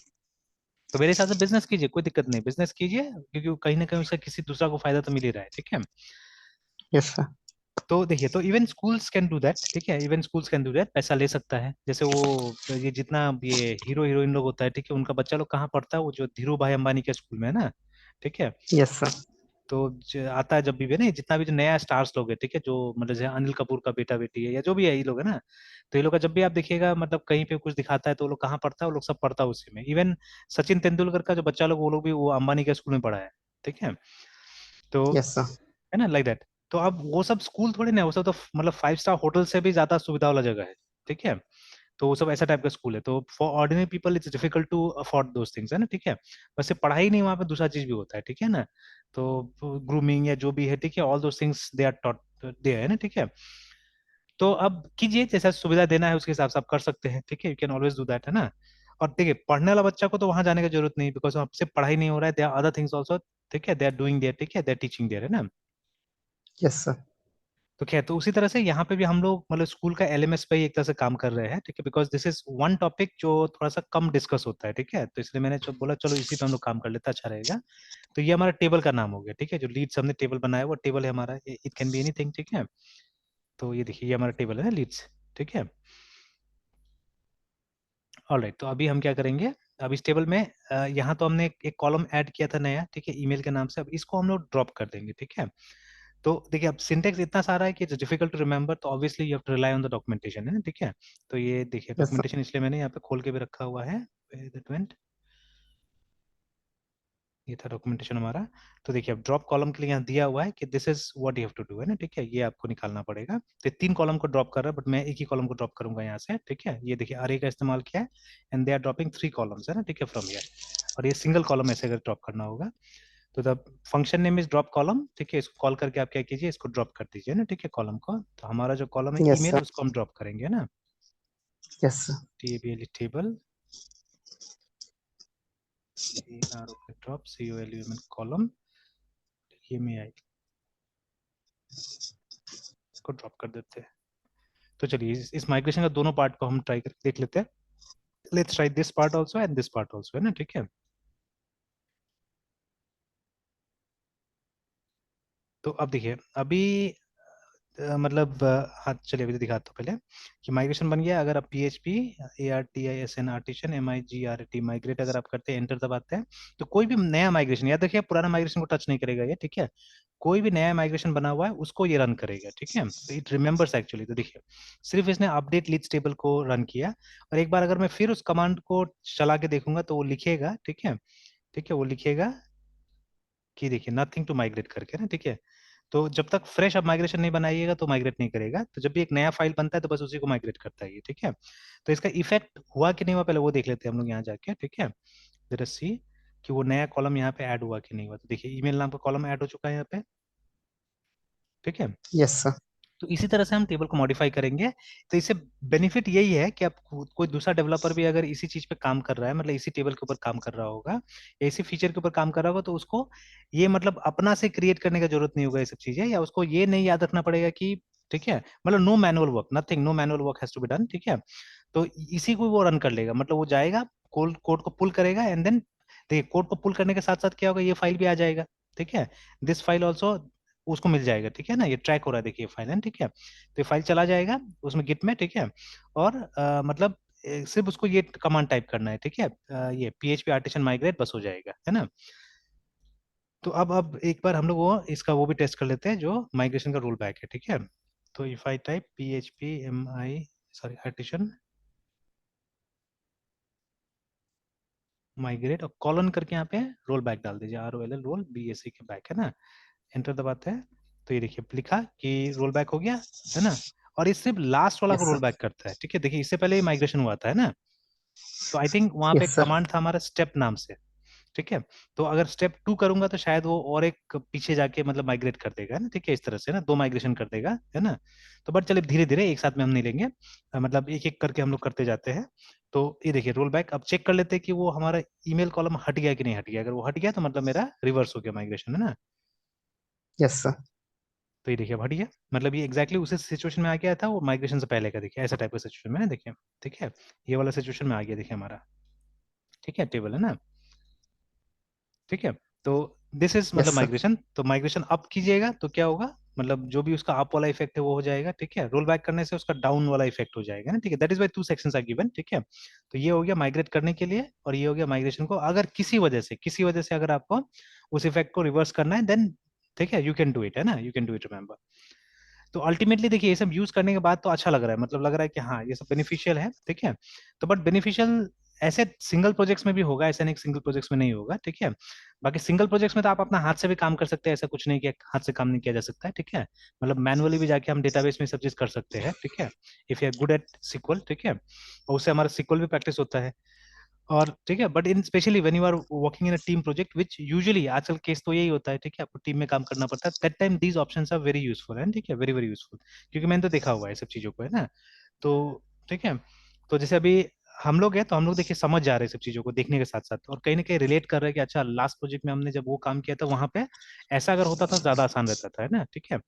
तो मेरे हिसाब से बिजनेस कीजिए, कोई दिक्कत नहीं, बिजनेस कीजिए, क्योंकि कहीं ना कहीं उसका किसी दूसरा को फायदा तो मिल ही रहा है, ठीक है। Yes sir. तो देखिए, तो even schools can do that, ठीक है, even schools can do that, पैसा ले सकता है, जैसे वो ये जितना ये हीरो हीरोइन लोग होता है, ठीक है, उनका बच्चा लोग कहाँ पढ़ता है, वो जो धीरू भाई अंबानी के स्कूल में है ना, ठीक है। Yes sir. तो आता है जब भी ना जितना भी जो नया स्टार्स लोग है, ठीक है, जो मतलब जैसे अनिल कपूर का बेटा बेटी है या जो भी है ये लोग है ना, तो ये लोग का जब भी आप देखिएगा मतलब कहीं पे कुछ दिखाता है तो वो लोग कहाँ पढ़ता है, वो लोग सब पढ़ता है उसी में। इवन सचिन तेंदुलकर का जो बच्चा लोग वो लोग भी वो अंबानी के स्कूल में पढ़ा है, ठीक है। तो यस सर। है ना लाइक दैट। तो अब वो सब स्कूल थोड़ी ना, वो सब तो मतलब 5 स्टार होटल से भी ज्यादा सुविधा वाला जगह है, ठीक है। तो वो सब ऐसा टाइप का स्कूल है, तो for ordinary people it's difficult to afford those things, है ना, ठीक है। बस सिर्फ पढ़ाई नहीं, वहाँ पे दूसरा चीज भी होता है, ठीक है ना। तो ग्रूमिंग या जो भी है, ठीक है, all those things they are taught they, है ना, ठीक है। तो अब कीजिए, जैसा सुविधा देना है उसके हिसाब से आप कर सकते हैं, ठीक है, you can always do that, है ना। और देखिए पढ़ने वाला बच्चा को तो वहां जाने की जरूरत नहीं, बिकॉज वहाँ सिर्फ पढ़ाई नहीं हो रहा है, they are other things also, ठीक है, दे आर डूइंग देयर, ठीक है, दे आर टीचिंग देयर, है ना। Yes sir. तो खैर, तो उसी तरह से यहाँ पे भी हम लोग मतलब स्कूल का LMS पे ही एक तरह से काम कर रहे हैं, ठीक है, because this is one topic जो थोड़ा सा कम डिस्कस होता है, ठीक है, तो इसलिए मैंने बोला चलो इसी पे हम लोग काम कर लेते हैं, अच्छा रहेगा। तो ये हमारा टेबल का नाम हो गया, ठीक है, जो लीड्स हमने टेबल बनाया वो टेबल है हमारा, इट कैन बी एनीथिंग, ठीक है। तो ये देखिए ये हमारा टेबल है लीड्स, ठीक है। ऑलराइट, तो अभी हम क्या करेंगे, अब इस टेबल में यहाँ तो हमने एक कॉलम ऐड किया था नया, ठीक है, ईमेल के नाम से, अब इसको हम लोग ड्रॉप कर देंगे, ठीक है। तो देखिए अब सिंटेक्स इतना सारा है कि इट्स डिफिकल्ट टू रिमेंबर, तो obviously you have to rely on the documentation, है ना, ठीक है। तो ये देखिए यस सर। डॉक्यूमेंटेशन इसलिए मैंने यहाँ पे खोल के भी रखा हुआ है, where that went? ये था डॉक्यूमेंटेशन हमारा। तो देखिए अब ड्रॉप कॉलम के लिए यहाँ दिया हुआ है कि this is what you have to do, है ना, ठीक है, ये आपको निकालना पड़ेगा। तो 3 कॉलम को ड्रॉप कर रहा है, बट मैं एक ही कॉलम को ड्रॉप करूंगा यहाँ से, ठीक है। ये देखिए अरे का इस्तेमाल किया है and they are dropping 3 columns, है ना, ठीक है, फ्रॉम हियर। और ये सिंगल कॉलम ऐसे अगर ड्रॉप करना होगा तो the function name is drop column, ठीक है, इसको कॉल करके आप क्या कीजिए, इसको ड्रॉप कर दीजिए ना, ठीक है, कॉलम को। तो हमारा जो कॉलम है यस ईमेल, सर, उसको हम ड्रॉप करेंगे, है ना, yes sir, table table drop COLUMN column, ये में आई, इसको ड्रॉप कर देते हैं। तो चलिए इस माइग्रेशन का दोनों पार्ट को हम ट्राई करके देख लेते हैं। Let's try this part also and this part also, है ना, ठीक है। तो अब देखिए अभी मतलब हाँ चलिए अभी दिखाता हूँ पहले कि माइग्रेशन बन गया। अगर आप PHP ARTISN artisan MIGRAT migrate अगर आप करते हैं, एंटर दबाते हैं, तो कोई भी नया माइग्रेशन, याद रखिए पुराना माइग्रेशन को टच नहीं करेगा ये, ठीक है। कोई भी नया माइग्रेशन बना हुआ है उसको ये रन करेगा, ठीक है। तो इट रिमेंबर्स एक्चुअली। तो देखिए सिर्फ इसने अपडेट लीड्स टेबल को रन किया, और एक बार अगर मैं फिर उस कमांड को चला के देखूंगा तो वो लिखेगा, ठीक है, ठीक है, वो लिखेगा कि देखिए नथिंग टू माइग्रेट करके ना, ठीक है। तो जब तक फ्रेश आप माइग्रेशन नहीं बनाइएगा तो माइग्रेट नहीं करेगा। तो जब भी एक नया फाइल बनता है तो बस उसी को माइग्रेट करता है ये, ठीक है। तो इसका इफेक्ट हुआ कि नहीं हुआ पहले वो देख लेते हैं हम लोग यहाँ जाके, ठीक है। लेट अस सी कि वो नया कॉलम यहाँ पे ऐड हुआ कि नहीं हुआ। तो देखिए ईमेल नाम का कॉलम ऐड हो चुका है यहाँ पे, ठीक है। यस सर, तो इसी तरह से हम टेबल को मॉडिफाई करेंगे। तो इससे बेनिफिट यही है कि आप कोई दूसरा डेवलपर भी अगर इसी चीज पे काम कर रहा है, मतलब इसी टेबल के ऊपर काम कर रहा होगा या इसी फीचर के ऊपर काम कर रहा होगा, तो उसको ये मतलब अपना से क्रिएट करने का जरूरत नहीं होगा ये सब चीजें, या उसको ये नहीं याद रखना पड़ेगा कि, ठीक है, मतलब no manual work, nothing, no manual work has to be done, ठीक है। तो इसी को वो रन कर लेगा, मतलब वो जाएगा कोड को पुल करेगा एंड देन देखिए कोड को पुल करने के साथ साथ क्या होगा, ये फाइल भी आ जाएगा, ठीक है। दिस फाइल ऑल्सो उसको मिल जाएगा, ठीक है ना, ये ट्रैक हो रहा है देखिए फाइल है, ठीक है। तो ये फाइल चला जाएगा उसमें गिट में, ठीक है। और मतलब सिर्फ उसको ये कमांड टाइप करना है, ठीक है, ये PHP आर्टिशन माइग्रेट बस हो जाएगा, है ना। तो अब एक बार हम लोग वो इसका वो भी टेस्ट कर लेते हैं जो माइग्रेशन का रोल बैक है, ठीक है। तो if I type PHP MI sorry artisan migrate और कॉलन करके यहाँ पे रोल बैक डाल दीजिए, ROLL रोल BAC के बैक, है ना। एंटर दबाते हैं तो ये देखिए लिखा कि रोल बैक हो गया, है ना। और ये सिर्फ लास्ट वाला को यस रोल सर, बैक करता है, ठीक है। देखिए इससे पहले माइग्रेशन हुआ था, है ना। तो आई थिंक वहां पे यस एक सर, कमांड था हमारा स्टेप नाम से, ठीक है। तो अगर स्टेप 2 करूंगा तो शायद वो और एक पीछे जाके मतलब माइग्रेट कर देगा, है ना, ठीक है, इस तरह से ना 2 माइग्रेशन कर देगा, है ना। तो बट चलिए धीरे धीरे एक साथ में हम नहीं लेंगे, मतलब एक एक करके हम लोग करते जाते हैं। तो ये देखिए रोल बैक, अब चेक कर लेते हैं कि वो हमारा ईमेल कॉलम हट गया कि नहीं हट गया। अगर वो हट गया तो मतलब मेरा रिवर्स हो गया माइग्रेशन, है ना। यस सर, तो ये देखिए अब हट गया, मतलब ये एग्जैक्टली उसी सिचुएशन में आ गया था वो माइग्रेशन से पहले का, देखिए ऐसा टाइप का सिचुएशन में ना, देखिए, ठीक है, ये वाला सिचुएशन में आ गया देखिए हमारा, ठीक है, टेबल, है ना, ठीक है। तो दिस इज मतलब यस सर, माइग्रेशन। तो माइग्रेशन अप कीजिएगा तो क्या होगा, मतलब जो भी उसका अप वाला इफेक्ट है वो हो जाएगा, ठीक है। रोल बैक करने से उसका डाउन वाला इफेक्ट हो जाएगा ना, ठीक है। That is why 2 sections are given, ठीक है। तो ये हो गया माइग्रेट करने के लिए, और ये हो गया माइग्रेशन को अगर किसी वजह से अगर आपको उस इफेक्ट को रिवर्स करना है देन, ठीक है, यू कैन डू इट, है ना, you can do it, remember. तो अल्टीमेटली देखिए ये सब यूज करने के बाद तो अच्छा लग रहा है, मतलब लग रहा है कि हाँ ये सब बेनिफिशियल है, ठीक है। तो बट बेनिफिशियल ऐसे सिंगल प्रोजेक्ट्स में भी होगा, ऐसा नहीं सिंगल प्रोजेक्ट्स में नहीं होगा, ठीक है। बाकी सिंगल प्रोजेक्ट्स में तो आप अपना हाथ से भी काम कर सकते हैं, ऐसा कुछ नहीं कि हाथ से काम नहीं किया जा सकता है, ठीक है। मतलब मैनुअली भी जाके हम डेटाबेस में सब चीज कर सकते हैं, ठीक है, if you are good at SQL, ठीक है। और उससे हमारा सिक्वल भी प्रैक्टिस होता है। और ठीक है, but in especially when you are working in a team project which usually आजकल केस तो यही होता है, ठीक है, आपको टीम में काम करना पड़ता है, that time these options are very useful, है ठीक है, वेरी वेरी यूजफुल। क्योंकि मैंने तो देखा हुआ है सब चीजों को, है ना। तो ठीक है, तो जैसे अभी हम लोग हैं तो हम लोग देखिए समझ जा रहे हैं सब चीजों को देखने के साथ साथ, और कहीं ना कहीं रिलेट कर रहे हैं कि अच्छा लास्ट प्रोजेक्ट में हमने जब वो काम किया था वहां पे ऐसा अगर होता था तो ज्यादा आसान रहता था, है ना, ठीक है।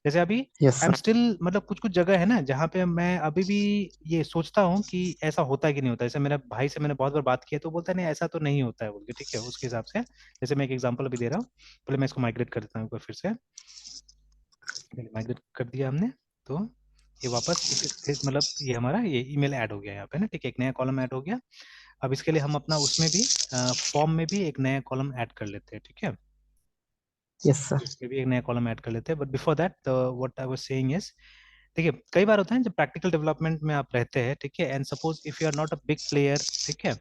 जैसे अभी yes I am sir, still मतलब कुछ कुछ जगह है ना जहाँ पे मैं अभी भी ये सोचता हूँ कि ऐसा होता है कि नहीं होता है। जैसे मेरे भाई से मैंने बहुत बार बात की है तो बोलता है नहीं ऐसा तो नहीं होता है बोल के, ठीक है। उसके हिसाब से जैसे मैं एक एग्जांपल अभी दे रहा हूँ, पहले मैं इसको माइग्रेट कर देता हूँ एक बार फिर से। माइग्रेट कर दिया हमने, तो ये वापस मतलब ये हमारा ये ईमेल ऐड हो गया यहाँ पे ना, ठीक है, एक नया कॉलम ऐड हो गया। अब इसके लिए हम अपना उसमें भी फॉर्म में भी एक नया कॉलम ऐड कर लेते हैं, ठीक है। यस सर, इसमें भी एक नया कॉलम ऐड कर लेते हैं, but before that what I was saying is, देखिए कई बार होता है जब प्रैक्टिकल डेवलपमेंट में आप रहते हैं, ठीक है, and suppose if you are not a big player, ठीक है,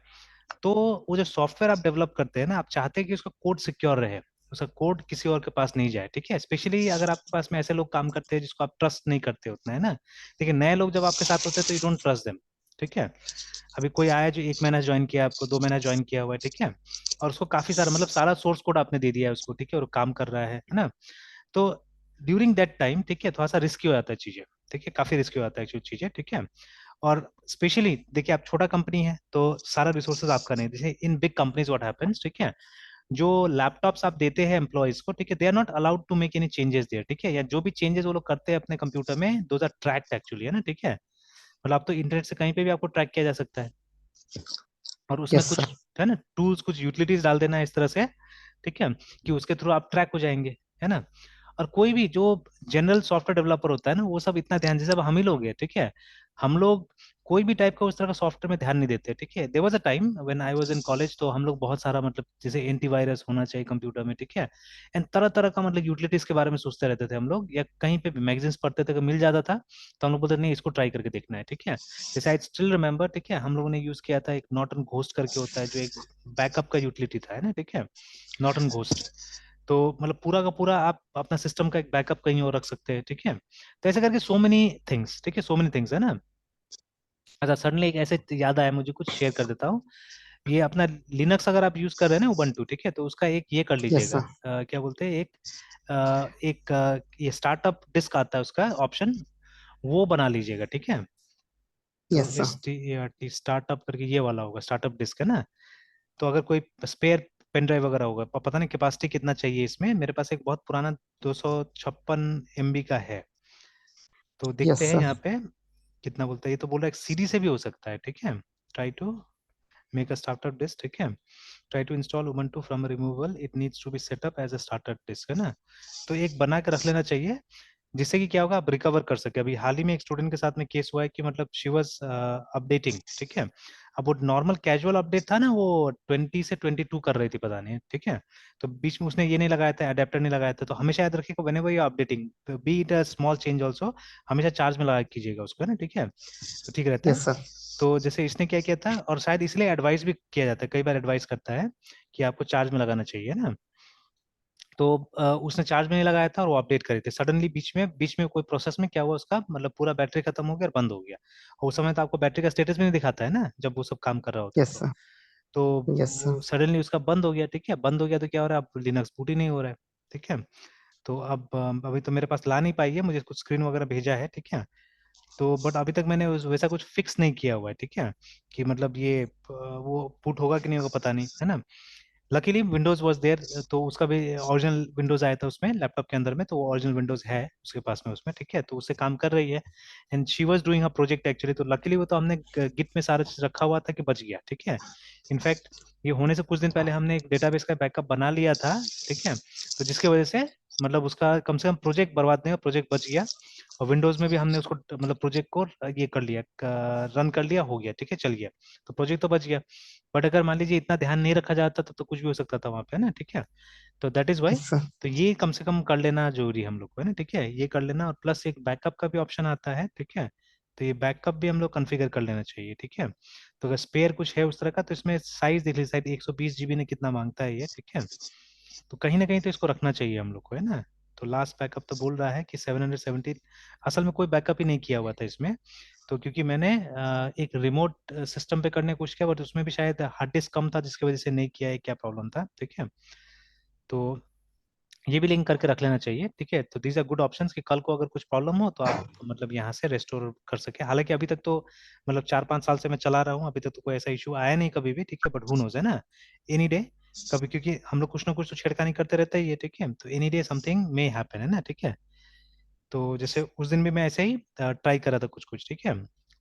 तो वो जो सॉफ्टवेयर आप डेवलप करते हैं ना, आप चाहते हैं कि उसका कोड सिक्योर रहे, उसका कोड किसी और के पास नहीं जाए, ठीक है। स्पेशली अगर आपके पास में ऐसे लोग काम करते हैं जिसको आप ट्रस्ट नहीं करते उतना, है ना। लेकिन नए लोग जब आपके साथ होते हैं तो यू डोंट ट्रस्ट देम, ठीक है। अभी कोई आया जो 1 महीना ज्वाइन किया, आपको 2 महीना ज्वाइन किया हुआ है, ठीक है, और उसको काफी सारा मतलब सारा सोर्स कोड आपने दे दिया है उसको, ठीक है, और काम कर रहा है ना। तो ड्यूरिंग दैट टाइम, ठीक है, थोड़ा सा रिस्की हो जाता है चीजें, ठीक है, काफी रिस्की हो जाता है चीजें, ठीक है। और स्पेशली देखिए, आप छोटा कंपनी है तो सारा रिसोर्सेज आपका नहीं, जैसे in big companies what happens, ठीक है, जो लैपटॉप्स आप देते हैं एम्प्लॉयज को, ठीक है, they are not allowed to make any changes there, ठीक है, या जो भी चेंजेस वो लोग करते हैं अपने कंप्यूटर में, दोज आर ट्रैक्ड एक्चुअली, है ना, ठीक है। मतलब आप तो इंटरनेट से कहीं पे भी आपको ट्रैक किया जा सकता है, और उसमें यस कुछ सर। है ना टूल्स, कुछ यूटिलिटीज डाल देना है इस तरह से, ठीक है, कि उसके थ्रू आप ट्रैक हो जाएंगे, है ना। और कोई भी जो जनरल सॉफ्टवेयर डेवलपर होता है ना, वो सब इतना ध्यान, जैसे अब हम ही लोग हैं, ठीक है, हम लोग कोई भी टाइप का उस तरह का सॉफ्टवेयर में ध्यान नहीं देते, ठीक है। There was a time when I was in college, तो हम लोग बहुत सारा मतलब जैसे एंटीवायरस होना चाहिए कंप्यूटर में, ठीक है, एंड तरह तरह का मतलब यूटिलिटीज के बारे में सोचते रहते थे हम लोग, या कहीं पे भी मैगजीन्स पढ़ते थे, अगर मिल जाता था तो हम लोग बोलते नहीं इसको ट्राई करके देखना है, ठीक है। जैसे आई स्टिल रिमेम्बर, ठीक है, हम लोगों ने यूज किया था एक नॉर्टन घोस्ट करके होता है, जो एक बैकअप का यूटिलिटी था, है ना, ठीक है, नॉर्टन घोस्ट। तो मतलब पूरा का पूरा आप अपना सिस्टम का एक बैकअप कहीं और रख सकते हैं, ठीक है। तो ऐसे करके सो मेनी थिंग्स, ठीक है, सो मेनी थिंग्स, है ना। अच्छा, सडनली एक ऐसे याद आया मुझे, कुछ शेयर कर देता हूँ। ये अपना लिनक्स अगर आप यूज कर रहे हैं ना, उबंटू, ठीक है, तो उसका एक ये कर यस लीजिएगा, सर। क्या बोलते हैं, ये स्टार्टअप डिस्क आता है उसका ऑप्शन, वो बना लीजिएगा, ठीक है। तो यस सर। START स्टार्टअप करके ये वाला होगा, स्टार्टअप डिस्क, है ना। तो अगर कोई स्पेयर पेन ड्राइव वगैरह होगा, पता नहीं कैपेसिटी कितना चाहिए इसमें, मेरे पास एक बहुत पुराना 256 MB का है। तो देखते यस हैं सर। यहाँ पे कितना बोलता है, ये तो बोल रहा है CD से भी हो सकता है, ठीक है। Try to make a startup disk, ठीक है, try to install Ubuntu from removal, it needs to be setup as a startup disk, है ना। तो एक बना के रख लेना चाहिए, जिससे कि क्या होगा, आप रिकवर कर सके। अभी हाल ही में एक स्टूडेंट के साथ में केस हुआ है कि मतलब शी वाज अपडेटिंग, ठीक है, अब वो नॉर्मल कैजुअल अपडेट था ना, वो 20 से 22 कर रही थी, पता नहीं, ठीक है। तो बीच में उसने ये नहीं लगाया था, अडेप्टर नहीं लगाया था, तो हमेशा याद रखिएगा whenever you updating, B it a small change also, हमेशा चार्ज में लगा कीजिएगा उसको, है ना, ठीक है, तो ठीक रहता है। Yes sir. तो जैसे इसने क्या किया था, और शायद इसलिए एडवाइस भी किया जाता है, कई बार एडवाइस करता है कि आपको चार्ज में लगाना चाहिए ना। तो उसने चार्ज में नहीं लगाया था और वो अपडेट करे थे, सडनली बीच में कोई प्रोसेस में क्या हुआ, उसका मतलब पूरा बैटरी खत्म हो गया और बंद हो गया। और उस समय तो आपको बैटरी का स्टेटस भी नहीं दिखाता है ना, जब वो सब काम कर रहा होता है यस तो। सर। तो यस सर। वो सडनली उसका बंद हो गया, ठीक है, बंद हो गया तो क्या हो रहा है, अब लिनक्स बूट ही नहीं हो रहा है, ठीक है। तो अब अभी तो मेरे पास ला नहीं पाई है, मुझे कुछ स्क्रीन वगैरह भेजा है, ठीक है। तो बट अभी तक मैंने वैसा कुछ फिक्स नहीं किया हुआ है, ठीक है, कि मतलब ये वो बूट होगा कि नहीं होगा पता नहीं, है ना। लकीली विंडोज वाज देयर, तो उसका भी ओरिजिनल विंडोज आया था उसमें लैपटॉप के अंदर में, तो वो ओरिजिनल विंडोज है उसके पास में उसमें, ठीक है, तो उससे काम कर रही है। And she was doing a project actually, तो लकीली वो तो हमने गिट में सारा चीज रखा हुआ था कि बच गया, ठीक है। इनफैक्ट ये होने से कुछ दिन पहले हमने एक डेटाबेस का बैकअप बना लिया था, ठीक है, तो जिसकी वजह से मतलब उसका कम से कम प्रोजेक्ट बर्बाद नहीं हुआ, प्रोजेक्ट बच गया। और विंडोज में भी हमने उसको मतलब प्रोजेक्ट को ये कर लिया, रन कर लिया, हो गया, ठीक है, चल गया, तो प्रोजेक्ट तो बच गया। बट अगर मान लीजिए इतना ध्यान नहीं रखा जाता तो कुछ भी हो सकता था वहां पे, है ना, ठीक है। तो that is why, yes sir. तो ये कम से कम कर लेना जरूरी है हम लोग को, है ना, ठीक है, ये कर लेना, और प्लस एक बैकअप का भी ऑप्शन आता है, ठीक है। तो ये बैकअप भी हम लोग कॉन्फ़िगर कर लेना चाहिए, ठीक है। तो अगर स्पेयर कुछ है उस तरह का, तो इसमें साइज देख लीजिए, शायद 120 GB ने कितना मांगता है ये, ठीक है। तो कहीं ना कहीं तो इसको रखना चाहिए हम लोग को, है ना। तो लास्ट बैकअप तो बोल रहा है कि 717, असल में कोई बैकअप ही नहीं किया हुआ था इसमें। तो क्योंकि मैंने एक रिमोट सिस्टम पे करने की कोशिश किया, बट उसमें भी शायद हार्ड डिस्क कम था, जिसकी वजह से नहीं किया है, क्या प्रॉब्लम था, ठीक है। तो ये भी लिंक करके रख लेना चाहिए, ठीक है। तो दीज आर गुड ऑप्शंस कि कल को अगर कुछ प्रॉब्लम हो तो आप मतलब यहाँ से रेस्टोर कर सके। हालांकि अभी तक तो मतलब 4-5 साल से मैं चला रहा हूँ, अभी तक तो कोई ऐसा इशू आया नहीं कभी भी, ठीक है, बट हु नोज, है ना, एनी डे कभी, क्योंकि हम लोग कुछ ना कुछ तो छेड़खानी करते रहते हैं ये, ठीक है, तो any day something may happen, है ना, ठीक है। तो जैसे उस दिन भी मैं ऐसे ही ट्राई कर रहा था कुछ कुछ, ठीक है।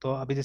तो अभी जैसे